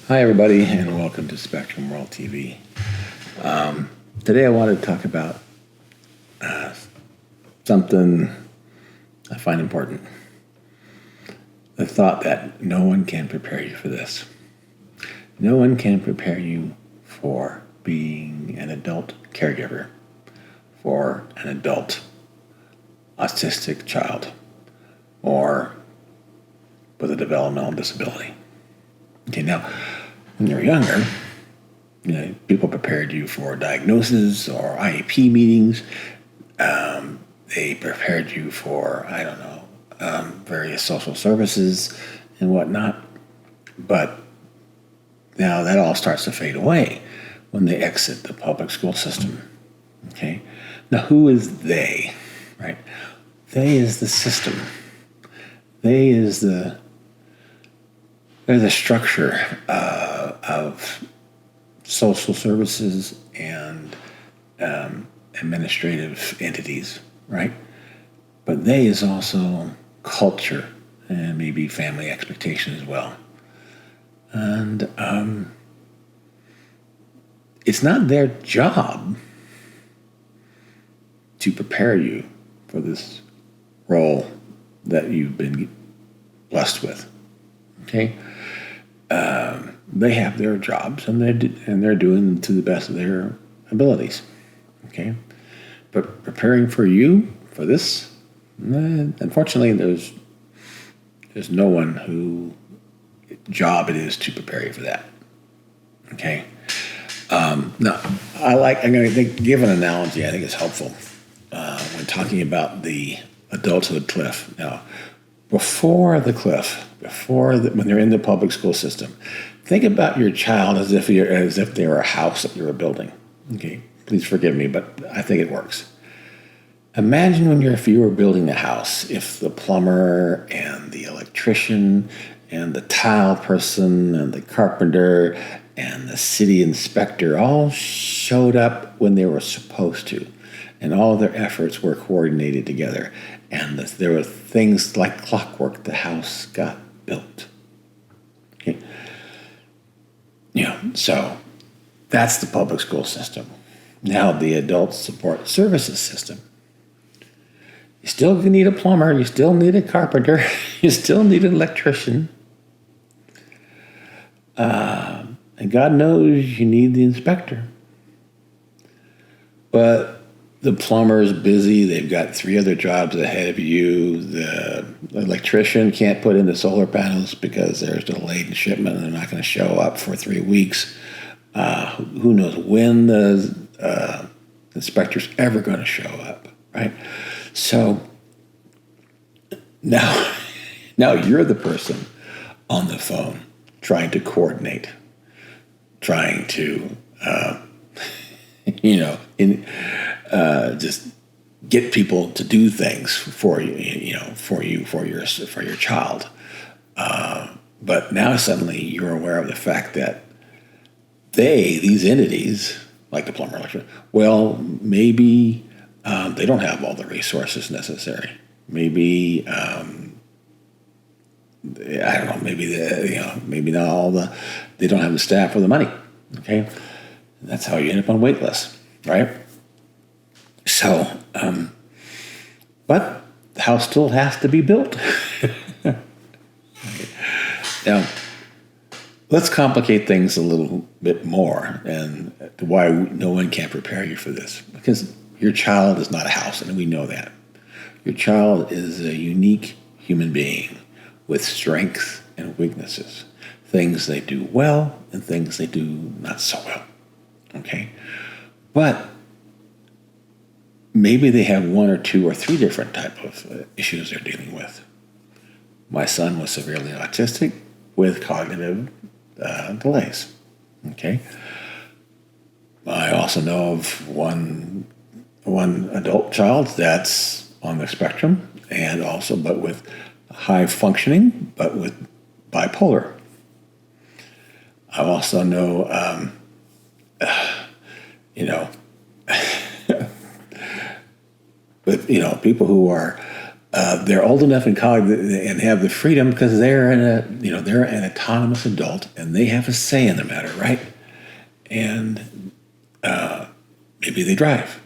Hi, everybody, and welcome to SpectrumWorld TV. Today I wanted to talk about something I find important. The thought that no one can prepare you for this. No one can prepare you for being an adult caregiver for an adult autistic child or with a developmental disability. Okay, now, when you're younger, people prepared you for diagnosis or IEP meetings. They prepared you for, various social services and whatnot. But now that all starts to fade away when they exit the public school system. Okay? Now, who is they, right? They is the system. They're the structure of social services and administrative entities, right? But they is also culture and maybe family expectation as well. And it's not their job to prepare you for this role that you've been blessed with. Okay, they have their jobs and they're doing them to the best of their abilities. Okay, but preparing for you for this, unfortunately, there's no one who job it is to prepare you for that. Okay, now I'm going to give an analogy. I think it's helpful when talking about the adulthood cliff. Now, before the cliff, when they're in the public school system, think about your child as if they were a house that you're building. Okay, please forgive me, but I think it works. Imagine if you were building a house, if the plumber and the electrician and the tile person and the carpenter and the city inspector all showed up when they were supposed to, and all their efforts were coordinated together, and there were things like clockwork, the house got built. Okay, so that's the public school system. Now the adult support services system. You still need a plumber, you still need a carpenter, you still need an electrician. And God knows you need the inspector. But the plumber is busy, they've got 3 other jobs ahead of you. The electrician can't put in the solar panels because there's delayed in shipment and they're not going to show up for 3 weeks. Who knows when the inspector's ever going to show up, right? So now you're the person on the phone trying to coordinate, trying to, just get people to do things for you, for your child. But now suddenly you're aware of the fact that these entities, like the plumber, electrician, well, maybe they don't have all the resources necessary. Maybe I don't know. Maybe not all they don't have the staff or the money. Okay, and that's how you end up on wait lists, right? So, but the house still has to be built. Okay. Now, let's complicate things a little bit more, and why no one can prepare you for this, because your child is not a house, and we know that. Your child is a unique human being with strengths and weaknesses, things they do well and things they do not so well. Okay? But maybe they have 1 or 2 or 3 different type of issues they're dealing with. My son was severely autistic with cognitive delays. Okay? I also know of one adult child that's on the spectrum, and also but with high functioning, but with bipolar. I also know, with people who are they're old enough in college and have the freedom because they're they're an autonomous adult and they have a say in the matter, right? And maybe they drive,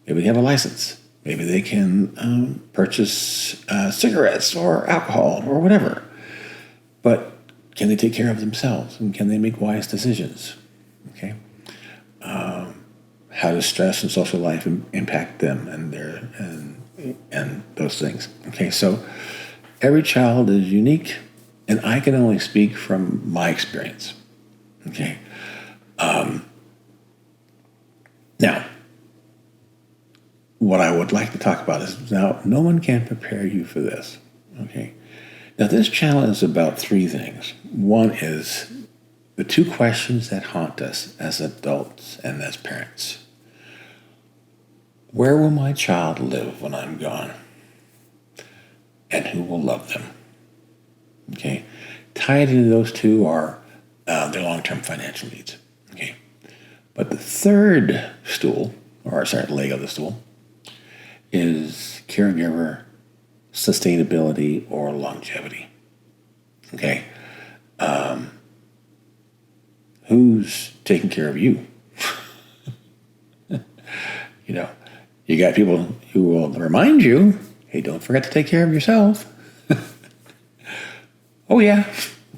maybe they have a license, maybe they can purchase cigarettes or alcohol or whatever. But can they take care of themselves and can they make wise decisions? Okay. How does stress and social life impact them and those things? Okay, so every child is unique, and I can only speak from my experience. Okay. Now, what I would like to talk about is now no one can prepare you for this. Okay. Now, this channel is about three things. One is the two questions that haunt us as adults and as parents. Where will my child live when I'm gone? And who will love them? Okay. Tied into those two are their long-term financial needs. Okay. But the third leg of the stool is caregiver sustainability or longevity. Okay. Who's taking care of you? You got people who will remind you, hey, don't forget to take care of yourself. Oh, yeah,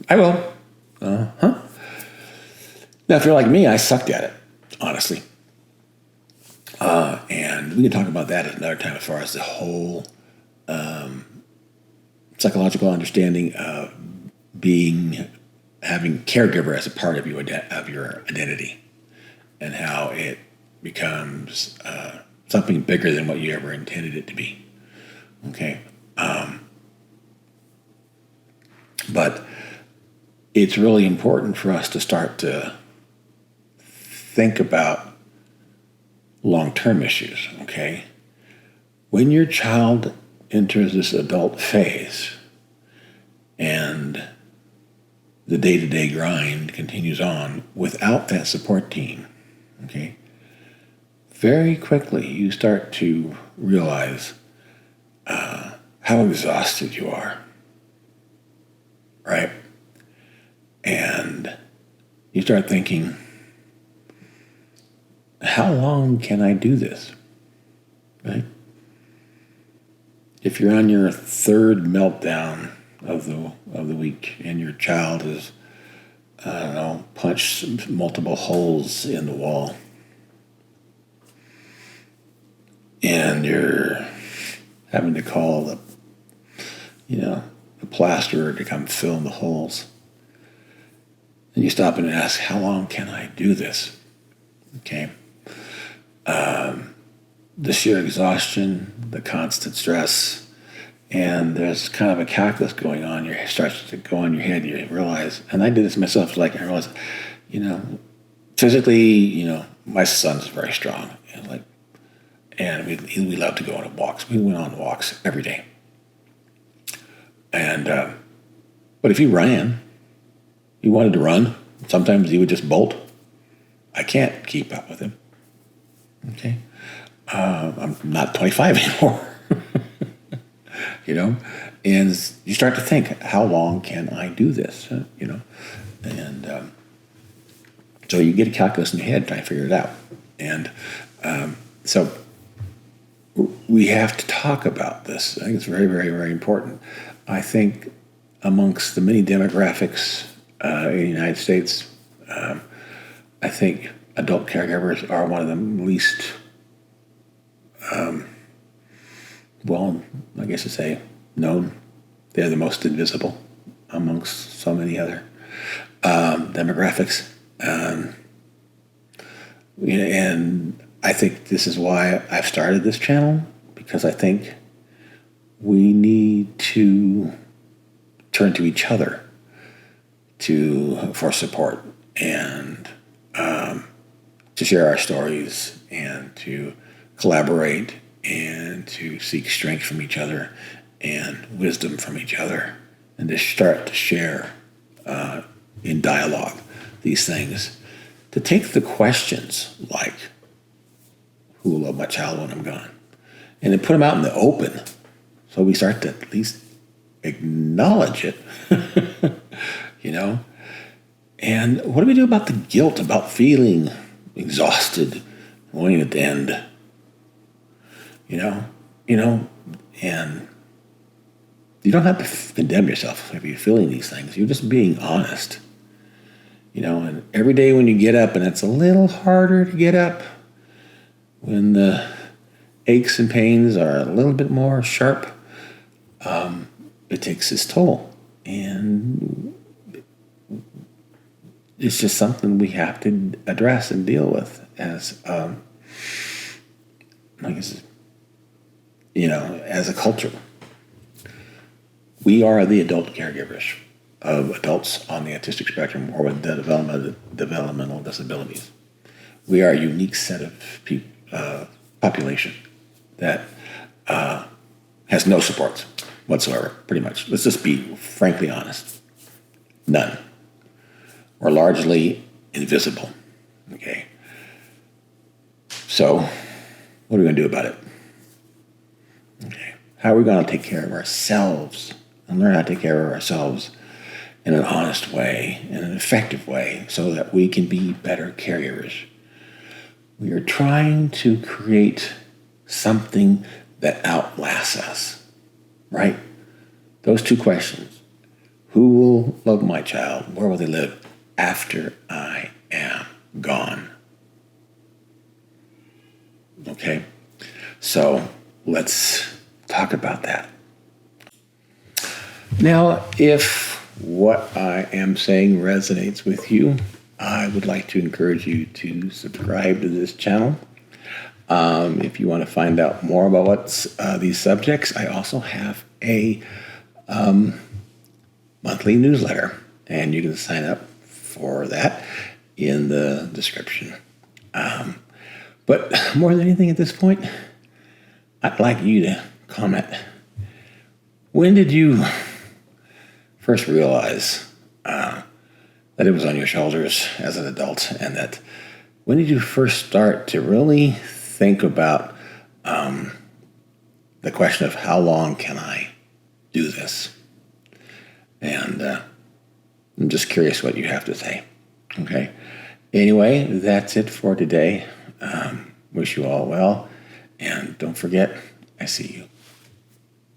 I will. Uh-huh. Now, if you're like me, I sucked at it, honestly. And we can talk about that at another time as far as the whole psychological understanding of having caregiver as a part of your identity and how it becomes something bigger than what you ever intended it to be. Okay. But it's really important for us to start to think about long-term issues, okay? When your child enters this adult phase and the day-to-day grind continues on without that support team, okay, very quickly you start to realize how exhausted you are, right? And you start thinking, how long can I do this, right? If you're on your third meltdown of the week and your child has, punched multiple holes in the wall, and you're having to call the plasterer to come fill in the holes, and you stop and ask, how long can I do this? Okay. The sheer exhaustion, the constant stress, and there's kind of a calculus going on. It starts to go on your head. You realize, and I did this myself. I realized, physically, my son's very strong, and we love to go on walks. We went on walks every day, and but if he wanted to run. Sometimes he would just bolt. I can't keep up with him. Okay. I'm not 25 anymore. And you start to think, how long can I do this? And so you get a calculus in your head trying to figure it out. And so we have to talk about this. I think it's very, very, very important. I think amongst the many demographics in the United States, I think adult caregivers are one of the least, known. They're the most invisible amongst so many other demographics. And I think this is why I've started this channel, because I think we need to turn to each other for support and to share our stories and to collaborate and to seek strength from each other and wisdom from each other, and to start to share in dialogue these things, to take the questions like, who will love my child when I'm gone, and then put them out in the open So we start to at least acknowledge it, you know? And what do we do about the guilt, about feeling exhausted, wanting it to end? You know, and you don't have to condemn yourself if you're feeling these things. You're just being honest. And every day when you get up, and it's a little harder to get up when the aches and pains are a little bit more sharp, it takes its toll. And it's just something we have to address and deal with as, as a culture. We are the adult caregivers of adults on the autistic spectrum or with developmental disabilities. We are a unique set of population that has no supports whatsoever, pretty much. Let's just be frankly honest. None. We're largely invisible, okay? So, what are we going to do about it? Okay. How are we going to take care of ourselves and learn how to take care of ourselves in an honest way, in an effective way, so that we can be better caregivers? We are trying to create something that outlasts us, right? Those two questions. Who will love my child? Where will they live after I am gone? Okay? So let's talk about that. Now, if what I am saying resonates with you, I would like to encourage you to subscribe to this channel. If you want to find out more about these subjects, I also have a monthly newsletter, and you can sign up for that in the description. But more than anything at this point, I'd like you to comment. When did you first realize that it was on your shoulders as an adult, and that when did you first start to really think about the question of how long can I do this? And I'm just curious what you have to say. Okay. Anyway, that's it for today. Wish you all well. And don't forget, I see you.